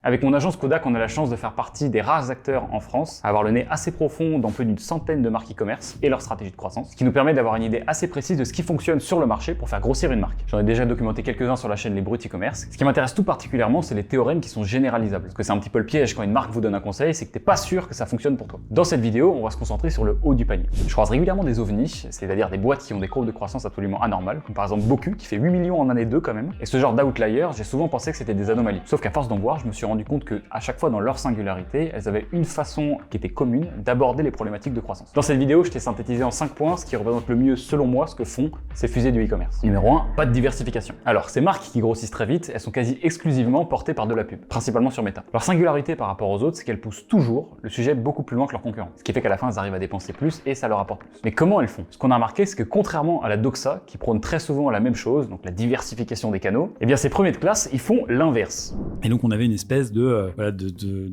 Avec mon agence Kodak, on a la chance de faire partie des rares acteurs en France à avoir le nez assez profond dans plus d'une centaine de marques e-commerce et leur stratégie de croissance, ce qui nous permet d'avoir une idée assez précise de ce qui fonctionne sur le marché pour faire grossir une marque. J'en ai déjà documenté quelques-uns sur la chaîne Les Bruts e-commerce. Ce qui m'intéresse tout particulièrement, c'est les théorèmes qui sont généralisables. Parce que c'est un petit peu le piège quand une marque vous donne un conseil, c'est que t'es pas sûr que ça fonctionne pour toi. Dans cette vidéo, on va se concentrer sur le haut du panier. Je croise régulièrement des ovnis, c'est-à-dire des boîtes qui ont des courbes de croissance absolument anormales, comme par exemple Boku qui fait 8 millions en année 2 quand même. Et ce genre d'outliers, j'ai souvent pensé que c'était des anomalies. Sauf qu'à force d'en voir, je me suis rendu compte que à chaque fois dans leur singularité, elles avaient une façon qui était commune d'aborder les problématiques de croissance. Dans cette vidéo, je t'ai synthétisé en 5 points ce qui représente le mieux selon moi ce que font ces fusées du e-commerce. Numéro 1, pas de diversification. Alors, ces marques qui grossissent très vite, elles sont quasi exclusivement portées par de la pub, principalement sur Meta. Leur singularité par rapport aux autres, c'est qu'elles poussent toujours le sujet beaucoup plus loin que leurs concurrents. Ce qui fait qu'à la fin, elles arrivent à dépenser plus et ça leur apporte plus. Mais comment elles font? Ce qu'on a remarqué, c'est que contrairement à la doxa, qui prône très souvent la même chose, donc la diversification des canaux, eh bien ces premiers de classe, ils font l'inverse. Et donc on avait une espèce de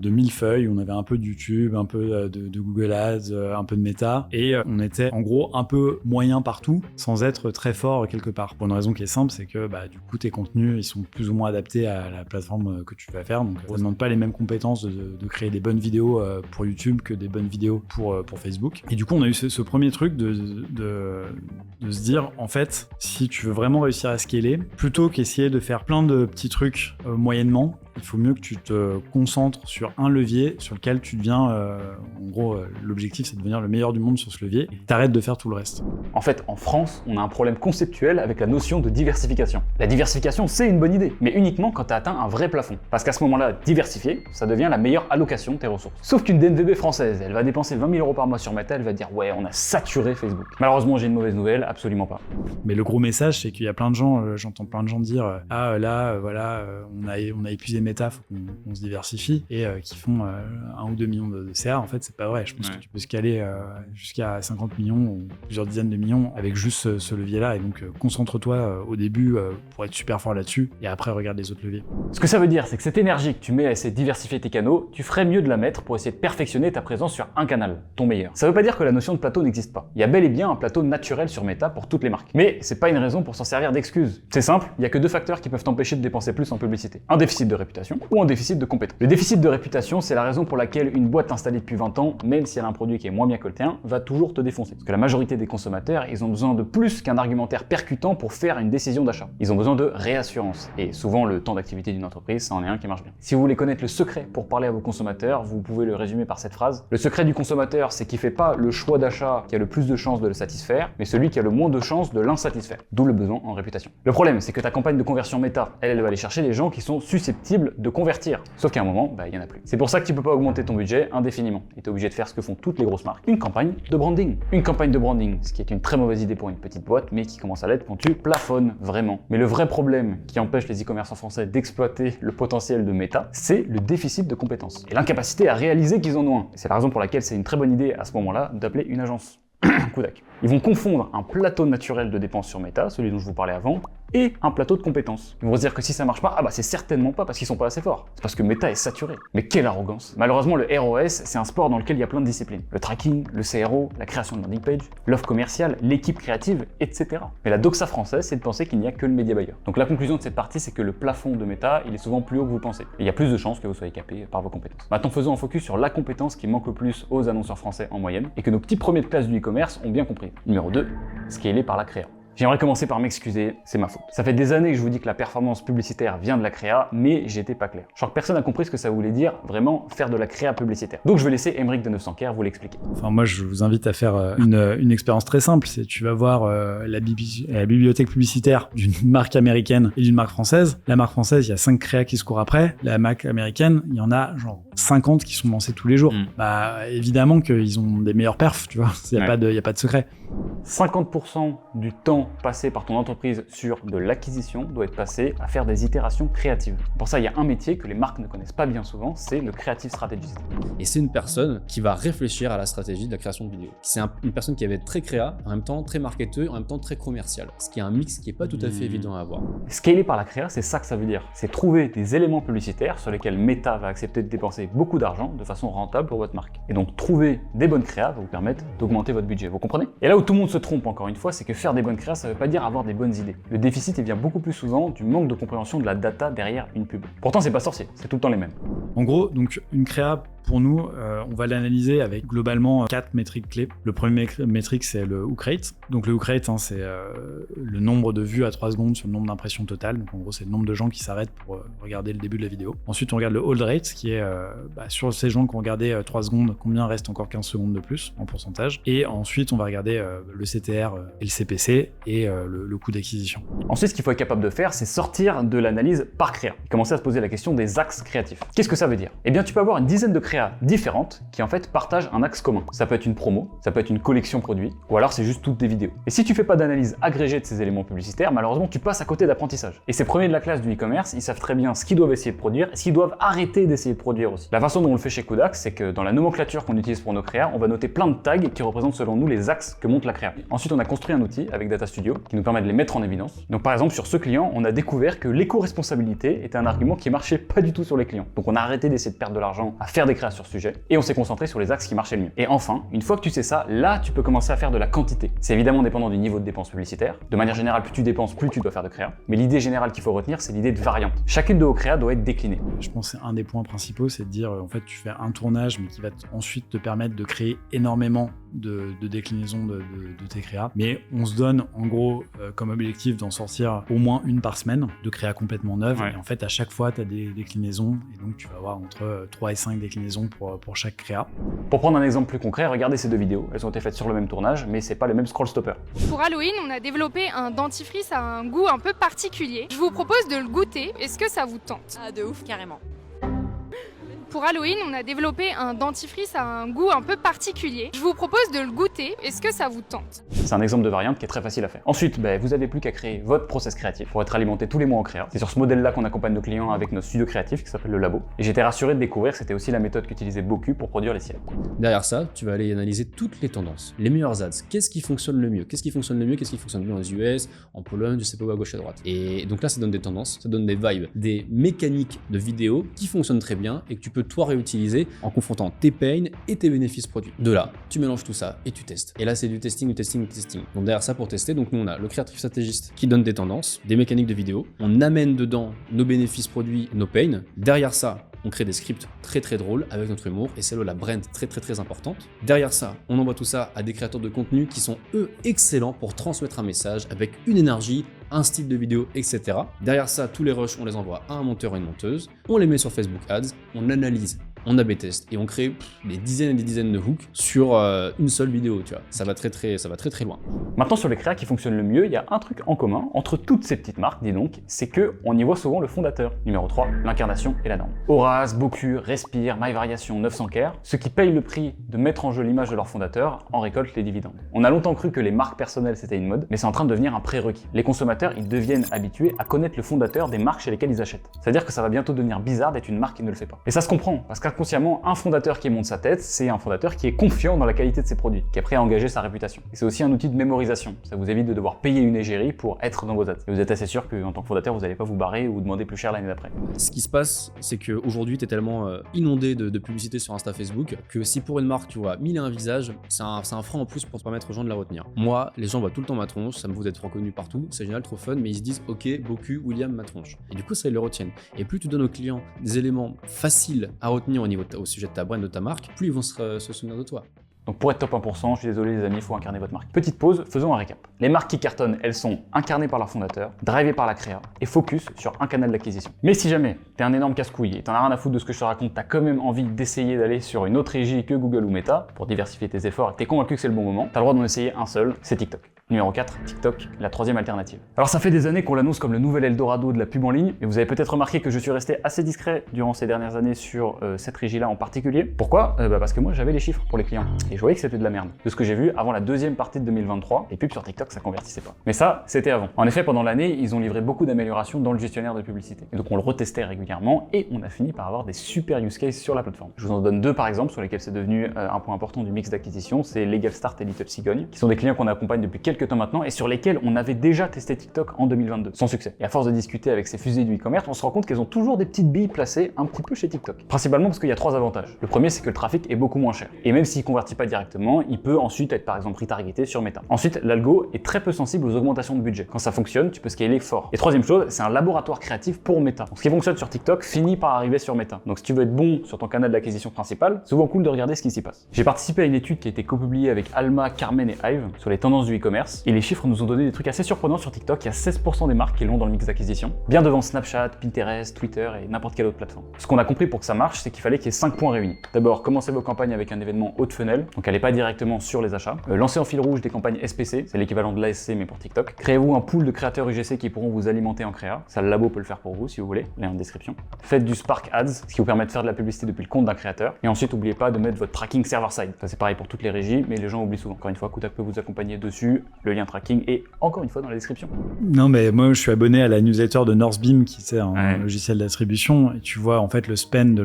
millefeuille, on avait un peu de YouTube, un peu de Google Ads, un peu de Meta, et on était en gros un peu moyen partout, sans être très fort quelque part. Pour une raison qui est simple, c'est que du coup tes contenus, ils sont plus ou moins adaptés à la plateforme que tu vas faire, donc ça ne demande pas les mêmes compétences de créer des bonnes vidéos pour YouTube que des bonnes vidéos pour Facebook. Et du coup on a eu ce premier truc de se dire, en fait, si tu veux vraiment réussir à scaler, plutôt qu'essayer de faire plein de petits trucs moyennement, il faut mieux que tu te concentres sur un levier sur lequel tu deviens, en gros, l'objectif c'est de devenir le meilleur du monde sur ce levier et t'arrêtes de faire tout le reste. En fait, en France, on a un problème conceptuel avec la notion de diversification. La diversification, c'est une bonne idée, mais uniquement quand tu as atteint un vrai plafond. Parce qu'à ce moment-là, diversifier, ça devient la meilleure allocation de tes ressources. Sauf qu'une DNVB française, elle va dépenser 20 000 € par mois sur Meta, elle va dire ouais, on a saturé Facebook. Malheureusement, j'ai une mauvaise nouvelle, absolument pas. Mais le gros message, c'est qu'il y a plein de gens, j'entends plein de gens dire on a épuisé Meta, faut qu'on se diversifie, et qui font 1 ou 2 millions de CA. En fait, c'est pas vrai. Je pense que tu peux scaler jusqu'à 50 millions ou plusieurs dizaines de millions avec juste ce levier-là. Et donc, concentre-toi au début pour être super fort là-dessus, et après, regarde les autres leviers. Ce que ça veut dire, c'est que cette énergie que tu mets à essayer de diversifier tes canaux, tu ferais mieux de la mettre pour essayer de perfectionner ta présence sur un canal, ton meilleur. Ça veut pas dire que la notion de plateau n'existe pas. Il y a bel et bien un plateau naturel sur Meta pour toutes les marques. Mais c'est pas une raison pour s'en servir d'excuse. C'est simple, il y a que 2 facteurs qui peuvent t'empêcher de dépenser plus en publicité. Un déficit de réputation ou un déficit de compétences. Le déficit de réputation, c'est la raison pour laquelle une boîte installée depuis 20 ans, même si elle a un produit qui est moins bien que le tien, va toujours te défoncer. Parce que la majorité des consommateurs, ils ont besoin de plus qu'un argumentaire percutant pour faire une décision d'achat. Ils ont besoin de réassurance. Et souvent, le temps d'activité d'une entreprise, ça en est un qui marche bien. Si vous voulez connaître le secret pour parler à vos consommateurs, vous pouvez le résumer par cette phrase. Le secret du consommateur, c'est qu'il fait pas le choix d'achat qui a le plus de chances de le satisfaire, mais celui qui a le moins de chances de l'insatisfaire. D'où le besoin en réputation. Le problème, c'est que ta campagne de conversion Meta, elle va aller chercher les gens qui sont susceptibles de convertir. Sauf qu'à un moment, il y en a plus. C'est pour ça que tu peux pas augmenter ton budget indéfiniment. Et tu es obligé de faire ce que font toutes les grosses marques. Une campagne de branding. Une campagne de branding, ce qui est une très mauvaise idée pour une petite boîte, mais qui commence à l'être quand tu plafonnes vraiment. Mais le vrai problème qui empêche les e-commerçants français d'exploiter le potentiel de Meta, c'est le déficit de compétences. Et l'incapacité à réaliser qu'ils en ont un. Et c'est la raison pour laquelle c'est une très bonne idée à ce moment-là d'appeler une agence. Kodak. Ils vont confondre un plateau naturel de dépenses sur Meta, celui dont je vous parlais avant, et un plateau de compétences. Ils vont se dire que si ça marche pas, c'est certainement pas parce qu'ils sont pas assez forts. C'est parce que Meta est saturé. Mais quelle arrogance! Malheureusement, le ROS, c'est un sport dans lequel il y a plein de disciplines. Le tracking, le CRO, la création de landing page, l'offre commerciale, l'équipe créative, etc. Mais la doxa française, c'est de penser qu'il n'y a que le média buyer. Donc la conclusion de cette partie, c'est que le plafond de Meta, il est souvent plus haut que vous pensez. Et il y a plus de chances que vous soyez capé par vos compétences. Maintenant, faisons un focus sur la compétence qui manque le plus aux annonceurs français en moyenne, et que nos petits premiers de classe du e-commerce ont bien compris. Numéro 2, scaler par la créa. J'aimerais commencer par m'excuser, c'est ma faute. Ça fait des années que je vous dis que la performance publicitaire vient de la créa, mais j'étais pas clair. Je crois que personne n'a compris ce que ça voulait dire vraiment faire de la créa publicitaire. Donc je vais laisser Aymeric de 900 Care vous l'expliquer. Enfin moi je vous invite à faire une expérience très simple, c'est tu vas voir la bibliothèque publicitaire d'une marque américaine et d'une marque française. La marque française, il y a 5 créas qui se courent après. La marque américaine, il y en a genre 50 qui sont lancés tous les jours. Évidemment qu'ils ont des meilleurs perfs, tu vois, il y a pas de secret. 50% du temps passé par ton entreprise sur de l'acquisition doit être passé à faire des itérations créatives. Pour ça, il y a un métier que les marques ne connaissent pas bien souvent, c'est le creative strategist. Et c'est une personne qui va réfléchir à la stratégie de la création de vidéos. C'est une personne qui va être très créa, en même temps très marketeur, en même temps très commercial. Ce qui est un mix qui n'est pas tout à fait évident à avoir. Scaler par la créa, c'est ça que ça veut dire. C'est trouver des éléments publicitaires sur lesquels Meta va accepter de dépenser beaucoup d'argent de façon rentable pour votre marque. Et donc trouver des bonnes créas va vous permettre d'augmenter votre budget. Vous comprenez? Et là où tout le monde se trompe encore une fois, c'est que faire des bonnes créas, ça veut pas dire avoir des bonnes idées. Le déficit, il vient beaucoup plus souvent du manque de compréhension de la data derrière une pub. Pourtant, c'est pas sorcier, c'est tout le temps les mêmes. En gros, donc une créa, pour nous, on va l'analyser avec globalement 4 métriques clés. Le premier métrique, c'est le hook rate. Donc le hook rate, c'est le nombre de vues à 3 secondes sur le nombre d'impressions totales. Donc en gros, c'est le nombre de gens qui s'arrêtent pour regarder le début de la vidéo. Ensuite, on regarde le hold rate, qui est sur ces gens qui ont regardé 3 secondes, combien reste encore 15 secondes de plus en pourcentage. Et ensuite, on va regarder le CTR et le CPC et le coût d'acquisition. Ensuite, ce qu'il faut être capable de faire, c'est sortir de l'analyse par créa. Commencer à se poser la question des axes créatifs. Qu'est-ce que ça veut dire? Eh bien, tu peux avoir une dizaine de créas différentes qui en fait partagent un axe commun. Ça peut être une promo, ça peut être une collection produit, ou alors c'est juste toutes des vidéos. Et si tu fais pas d'analyse agrégée de ces éléments publicitaires, malheureusement tu passes à côté d'apprentissage. Et ces premiers de la classe du e-commerce, ils savent très bien ce qu'ils doivent essayer de produire et ce qu'ils doivent arrêter d'essayer de produire aussi. La façon dont on le fait chez Kudax, c'est que dans la nomenclature qu'on utilise pour nos créas, on va noter plein de tags qui représentent selon nous les axes que monte la créa. Ensuite, on a construit un outil avec Data Studio qui nous permet de les mettre en évidence. Donc par exemple, sur ce client, on a découvert que l'éco-responsabilité était un argument qui marchait pas du tout sur les clients. Donc on a arrêté d'essayer de perdre de l'argent à faire des créas sur ce sujet et on s'est concentré sur les axes qui marchaient le mieux. Et enfin, une fois que tu sais ça, là tu peux commencer à faire de la quantité. C'est évidemment dépendant du niveau de dépenses publicitaires. De manière générale, plus tu dépenses, plus tu dois faire de créa. Mais l'idée générale qu'il faut retenir, c'est l'idée de variante. Chacune de vos créas doit être déclinée. Je pense que c'est un des points principaux, c'est de dire en fait tu fais un tournage mais qui va ensuite te permettre de créer énormément de déclinaisons de tes créas. Mais on se donne en gros comme objectif d'en sortir au moins une par semaine, de créas complètement neuves. Ouais. Et en fait à chaque fois tu as des déclinaisons et donc tu vas avoir entre 3 et 5 déclinaisons pour chaque créa. Pour prendre un exemple plus concret, regardez ces deux vidéos. Elles ont été faites sur le même tournage, mais c'est pas le même scroll stopper. Pour Halloween, on a développé un dentifrice à un goût un peu particulier. Je vous propose de le goûter. Est-ce que ça vous tente? Ah, de ouf, carrément. Pour Halloween, on a développé un dentifrice à un goût un peu particulier. Je vous propose de le goûter. Est-ce que ça vous tente? C'est un exemple de variante qui est très facile à faire. Ensuite, vous n'avez plus qu'à créer votre process créatif pour être alimenté tous les mois en créa. C'est sur ce modèle-là qu'on accompagne nos clients avec notre studio créatif qui s'appelle le Labo. Et j'étais rassuré de découvrir que c'était aussi la méthode qu'utilisait Boku pour produire les siennes. Derrière ça, tu vas aller analyser toutes les tendances, les meilleurs ads. Qu'est-ce qui fonctionne le mieux? Qu'est-ce qui fonctionne le mieux? Qu'est-ce qui fonctionne mieux aux US, en Pologne, je sais pas où, à gauche, à droite. Et donc là, ça donne des tendances, ça donne des vibes, des mécaniques de vidéo qui fonctionnent très bien et que tu peux toi réutiliser en confrontant tes pains et tes bénéfices produits. De là, tu mélanges tout ça et tu testes. Et là, c'est du testing, du testing, du testing. Donc derrière ça, pour tester, donc nous on a le créatif stratégiste qui donne des tendances, des mécaniques de vidéo. On amène dedans nos bénéfices produits, nos pains. Derrière ça, on crée des scripts très très drôles avec notre humour et c'est là la brand très très très importante. Derrière ça, on envoie tout ça à des créateurs de contenu qui sont eux excellents pour transmettre un message avec une énergie, un style de vidéo, etc. Derrière ça, tous les rushs, on les envoie à un monteur et une monteuse. On les met sur Facebook Ads, on analyse, on A/B test et on crée des dizaines et des dizaines de hooks sur une seule vidéo, tu vois. Ça va très très loin. Maintenant, sur les créas qui fonctionnent le mieux, il y a un truc en commun entre toutes ces petites marques, dis donc, c'est qu'on y voit souvent le fondateur. Numéro 3, l'incarnation et la norme. Horace, Boku, Respire, MyVariation, 900 Care, ceux qui payent le prix de mettre en jeu l'image de leur fondateur en récoltent les dividendes. On a longtemps cru que les marques personnelles c'était une mode, mais c'est en train de devenir un prérequis. Les consommateurs, ils deviennent habitués à connaître le fondateur des marques chez lesquelles ils achètent. C'est-à-dire que ça va bientôt devenir bizarre d'être une marque qui ne le fait pas. Et ça se comprend, parce qu'inconsciemment, un fondateur qui monte sa tête, c'est un fondateur qui est confiant dans la qualité de ses produits, qui est prêt à engager sa réputation. Et c'est aussi un outil de mémorisation. Ça vous évite de devoir payer une égérie pour être dans vos ads. Et vous êtes assez sûr qu'en tant que fondateur, vous n'allez pas vous barrer ou demander plus cher l'année d'après. Ce qui se passe, c'est qu'aujourd'hui, tu es tellement inondé de publicité sur Insta, Facebook, que si pour une marque, tu vois 1001 visages, c'est un frein en plus pour te permettre aux gens de la retenir. Moi, les gens voient tout le temps ma tronche, ça me vaut d'être reconnu partout, c'est génial, trop fun, mais ils se disent, ok, Boku, William, ma tronche. Et du coup, ça, ils le retiennent. Et plus tu donnes aux clients des éléments faciles à retenir au sujet de ta brand, de ta marque, plus ils vont se souvenir de toi. Donc pour être top 1%, je suis désolé les amis, il faut incarner votre marque. Petite pause, faisons un récap. Les marques qui cartonnent, elles sont incarnées par leur fondateur, drivées par la créa et focus sur un canal d'acquisition. Mais si jamais t'es un énorme casse-couille et t'en as rien à foutre de ce que je te raconte, t'as quand même envie d'essayer d'aller sur une autre régie que Google ou Meta pour diversifier tes efforts et t'es convaincu que c'est le bon moment, t'as le droit d'en essayer un seul, c'est TikTok. Numéro 4, TikTok, la troisième alternative. Alors ça fait des années qu'on l'annonce comme le nouvel Eldorado de la pub en ligne, et vous avez peut-être remarqué que je suis resté assez discret durant ces dernières années sur cette régie-là en particulier. Pourquoi? Parce que moi j'avais les chiffres pour les clients, et je voyais que c'était de la merde. De ce que j'ai vu avant la deuxième partie de 2023, les pubs sur TikTok ça convertissait pas. Mais ça, c'était avant. En effet, pendant l'année, ils ont livré beaucoup d'améliorations dans le gestionnaire de publicité. Et donc on le retestait régulièrement, et on a fini par avoir des super use cases sur la plateforme. Je vous en donne deux par exemple, sur lesquels c'est devenu un point important du mix d'acquisition, c'est Legal Start et Little Cigogne, qui sont des clients qu'on accompagne depuis quelques quelques temps maintenant et sur lesquelles on avait déjà testé TikTok en 2022, sans succès. Et à force de discuter avec ces fusées du e-commerce, on se rend compte qu'elles ont toujours des petites billes placées un petit peu chez TikTok. Principalement parce qu'il y a 3 avantages. Le premier, c'est que le trafic est beaucoup moins cher. Et même s'il convertit pas directement, il peut ensuite être par exemple retargeté sur Meta. Ensuite, l'algo est très peu sensible aux augmentations de budget. Quand ça fonctionne, tu peux scaler fort. Et troisième chose, c'est un laboratoire créatif pour Meta. Donc, ce qui fonctionne sur TikTok finit par arriver sur Meta. Donc si tu veux être bon sur ton canal d'acquisition principal, c'est souvent cool de regarder ce qui s'y passe. J'ai participé à une étude qui a été co-publiée avec Alma, Carmen et Hive sur les tendances du e-commerce. Et les chiffres nous ont donné des trucs assez surprenants sur TikTok. Il y a 16% des marques qui l'ont dans le mix d'acquisition, bien devant Snapchat, Pinterest, Twitter et n'importe quelle autre plateforme. Ce qu'on a compris pour que ça marche, c'est qu'il fallait qu'il y ait 5 points réunis. D'abord, commencez vos campagnes avec un événement haut de funnel, donc allez pas directement sur les achats. Lancez en fil rouge des campagnes SPC, c'est l'équivalent de l'ASC mais pour TikTok. Créez-vous un pool de créateurs UGC qui pourront vous alimenter en créa. Ça, le labo peut le faire pour vous si vous voulez, lien en description. Faites du Spark Ads, ce qui vous permet de faire de la publicité depuis le compte d'un créateur. Et ensuite, n'oubliez pas de mettre votre tracking server-side. Ça, c'est pareil pour toutes les régies, mais les gens oublient souvent. Encore une fois, Kutak peut vous accompagner dessus. Le lien tracking est encore une fois dans la description. Non, mais moi, je suis abonné à la newsletter de Northbeam, qui est un logiciel d'attribution. Et tu vois, en fait, le spend de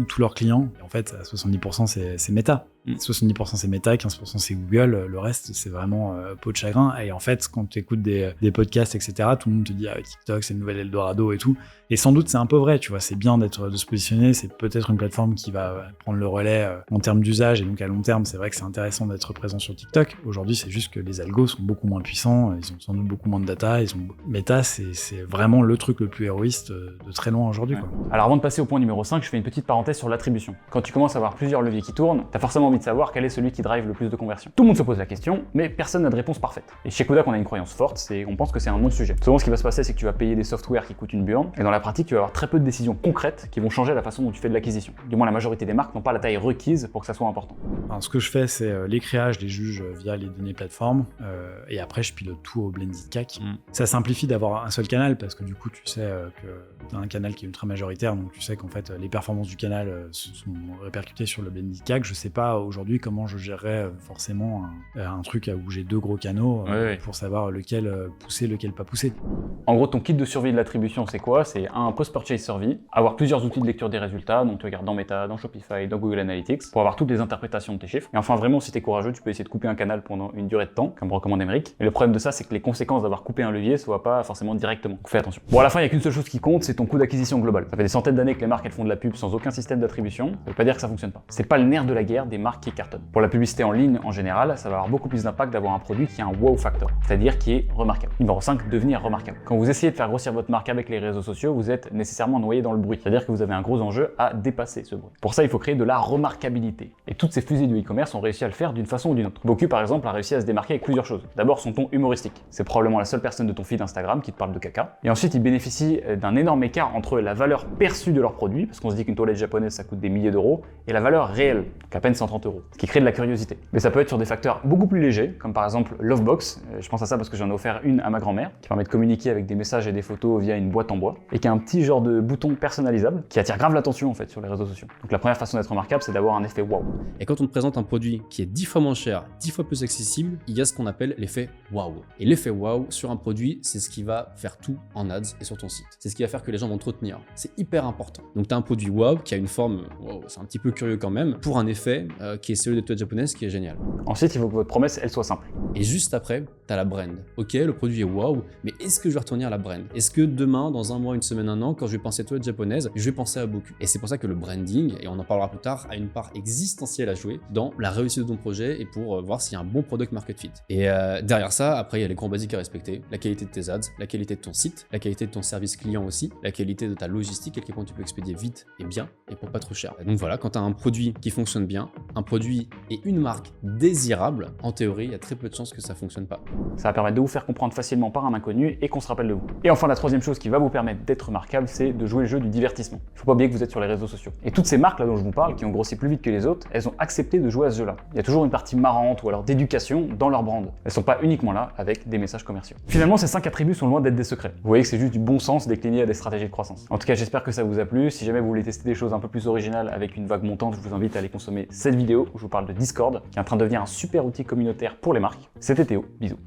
tous leurs clients. Et en fait, à 70%, c'est Meta. 70% c'est Meta, 15% c'est Google, le reste c'est vraiment peau de chagrin. Et en fait, quand tu écoutes des podcasts, etc., tout le monde te dit TikTok c'est le nouvel Eldorado et tout. Et sans doute c'est un peu vrai, tu vois, c'est bien de se positionner, c'est peut-être une plateforme qui va prendre le relais en termes d'usage, et donc à long terme, c'est vrai que c'est intéressant d'être présent sur TikTok. Aujourd'hui, c'est juste que les algos sont beaucoup moins puissants, ils ont sans doute beaucoup moins de data, Meta, c'est vraiment le truc le plus héroïste de très loin aujourd'hui, quoi. Alors avant de passer au point numéro 5, je fais une petite parenthèse sur l'attribution. Quand tu commences à avoir plusieurs leviers qui tournent, t'as forcément envie de savoir quel est celui qui drive le plus de conversion. Tout le monde se pose la question, mais personne n'a de réponse parfaite. Et chez Kudak, on a une croyance forte, c'est on pense que c'est un non-sujet. Souvent, ce qui va se passer, c'est que tu vas payer des softwares qui coûtent une burne, et dans la pratique, tu vas avoir très peu de décisions concrètes qui vont changer la façon dont tu fais de l'acquisition. Du moins, la majorité des marques n'ont pas la taille requise pour que ça soit important. Alors, ce que je fais, c'est les créas, je les juge via les données plateformes, et après, je pilote tout au blended CAC. Ça simplifie d'avoir un seul canal, parce que du coup, tu sais que tu as un canal qui est ultra majoritaire, donc tu sais qu'en fait, les performances du canal sont répercutées sur le blended CAC. Je sais pas aujourd'hui comment je gérerais forcément un truc où j'ai 2 gros canaux pour savoir lequel pousser, lequel pas pousser. En gros, ton kit de survie de l'attribution, c'est quoi? C'est un post-purchase survey, avoir plusieurs outils de lecture des résultats, donc tu regardes dans Meta, dans Shopify, dans Google Analytics, pour avoir toutes les interprétations de tes chiffres. Et enfin, vraiment, si t'es courageux, tu peux essayer de couper un canal pendant une durée de temps, comme recommande Emeric. Et le problème de ça, c'est que les conséquences d'avoir coupé un levier ne se voient pas forcément directement. Donc fais attention. Bon, à la fin, il n'y a qu'une seule chose qui compte, c'est ton coût d'acquisition global. Ça fait des centaines d'années que les marques elles font de la pub sans aucun système d'attribution. Ça veut pas dire que ça fonctionne pas. C'est pas le nerf de la guerre des marques qui cartonnent. Pour la publicité en ligne, en général, ça va avoir beaucoup plus d'impact d'avoir un produit qui a un wow factor, c'est-à-dire qui est remarquable. Numéro 5, devenir remarquable. Quand vous essayez de faire grossir votre marque avec les réseaux sociaux, vous êtes nécessairement noyé dans le bruit, c'est-à-dire que vous avez un gros enjeu à dépasser ce bruit. Pour ça, il faut créer de la remarquabilité. Et toutes ces fusées du e-commerce ont réussi à le faire d'une façon ou d'une autre. Boku, par exemple, a réussi à se démarquer avec plusieurs choses. D'abord, son ton humoristique. C'est probablement la seule personne de ton feed Instagram qui te parle de caca. Et ensuite, il bénéficie d'un énorme écart entre la valeur perçue de leur produit, parce qu'on se dit qu'une toilette japonaise, ça coûte des milliers d'euros, et la valeur réelle, donc à peine 130 euros, ce qui crée de la curiosité. Mais ça peut être sur des facteurs beaucoup plus légers, comme par exemple Lovebox. Je pense à ça parce que j'en ai offert une à ma grand-mère, qui permet de communiquer avec des messages et des photos via une boîte en bois, et qui a un petit genre de bouton personnalisable qui attire grave l'attention en fait sur les réseaux sociaux. Donc la première façon d'être remarquable, c'est d'avoir un effet wow. Et quand on te présente un produit qui est 10 fois moins cher, 10 fois plus accessible, il y a ce qu'on appelle l'effet wow. Et l'effet wow sur un produit, c'est ce qui va faire tout en ads et sur ton site. C'est ce qui va faire que les gens vont te retenir. C'est hyper important. Donc tu as un produit wow qui a une forme, wow, c'est un petit peu curieux quand même, pour un effet qui est celui de toilette japonaise qui est génial. Ensuite, il faut que votre promesse, elle soit simple. Et juste après, tu as la brand. Ok, le produit est wow, mais est-ce que je vais retenir la brand? Est-ce que demain, dans un mois, une semaine, un an, quand je vais penser toilette japonaise, je vais penser à Boku? Et c'est pour ça que le branding, et on en parlera plus tard, a une part existentielle à jouer dans la réussite de ton projet et pour voir s'il y a un bon product market fit. Et derrière ça, après, il y a les grands basiques à respecter. La qualité de tes ads, la qualité de ton site, la qualité de ton service client aussi, la qualité de ta logistique, à quel point tu peux expédier vite et bien et pour pas trop cher. Et donc voilà, quand tu as un produit qui fonctionne bien, un produit et une marque désirable, en théorie, il y a très peu de chances que ça fonctionne pas. Ça va permettre de vous faire comprendre facilement par un inconnu et qu'on se rappelle de vous. Et enfin, la troisième chose qui va vous permettre d'être remarquable, c'est de jouer le jeu du divertissement. Il faut pas oublier que vous êtes sur les réseaux sociaux. Et toutes ces marques là dont je vous parle, qui ont grossi plus vite que les autres, elles ont accepté de jouer à ce jeu-là. Il y a toujours une partie marrante ou alors d'éducation dans leur brand. Elles sont pas uniquement là avec des messages commerciaux. Finalement, ces 5 attributs sont loin d'être des secrets. Vous voyez que c'est juste du bon sens décliné à des stratégies de croissance. En tout cas, j'espère que ça vous a plu. Si jamais vous voulez tester des choses un peu plus originales avec une vague montante, je vous invite à aller consommer cette vidéo où je vous parle de Discord, qui est en train de devenir un super outil communautaire pour les marques. C'était Théo, bisous.